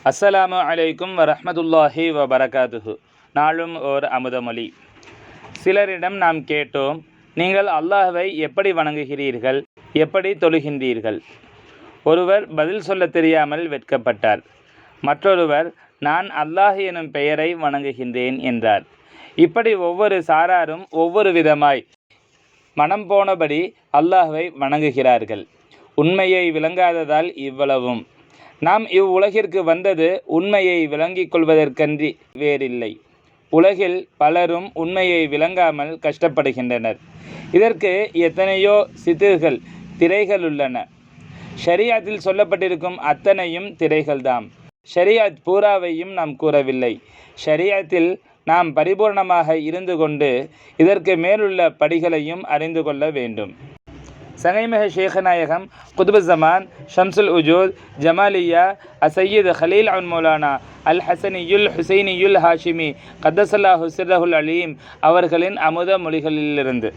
அஸ்ஸலாமு அலைக்கும் வரஹ்மத்துல்லாஹி வபரகாத்துஹு. நாளும் ஓர் அமுதமொழி. சிலரிடம் நாம் கேட்டோம், நீங்கள் அல்லாஹ்வை எப்படி வணங்குகிறீர்கள், எப்படி தொழுகின்றீர்கள்? ஒருவர் பதில் சொல்ல தெரியாமல் வெட்கப்பட்டார். மற்றொருவர், நான் அல்லாஹ் எனும் பெயரை வணங்குகின்றேன் என்றார். இப்படி ஒவ்வொரு சாராரும் ஒவ்வொரு விதமாய் மனம் போனபடி அல்லாஹ்வை வணங்குகிறார்கள். உண்மையை விளங்காததால் இவ்வளவும். நாம் இவ்வுலகிற்கு வந்தது உண்மையை விளங்கிக் கொள்வதற்கன்றி வேறில்லை. உலகில் பலரும் உண்மையை விளங்காமல் கஷ்டப்படுகின்றனர். இதற்கு எத்தனையோ சித்திர்கள், திரைகள் உள்ளன. ஷரியத்தில் சொல்லப்பட்டிருக்கும் அத்தனையும் திரைகள்தாம். ஷரியத் பூராவையும் நாம் கூறவில்லை. ஷரியத்தில் நாம் பரிபூர்ணமாக இருந்து கொண்டு இதற்கு மேலுள்ள படிகளையும் அறிந்து கொள்ள வேண்டும். சங்கைமிகு ஷேഖநாயகம் குதுபுஸ்ஸமான் ஷம்சுல் உஜூத் ஜமாலியா அசையீத் ஹலீல் அன் மௌலானா அல் ஹசனியுல் ஹுசைனியுல் ஹாஷிமி கத்தஸல்லாஹு சிர்ரஹுல் அலீம் அவர்களின் அமுத மொழிகளிலிருந்து.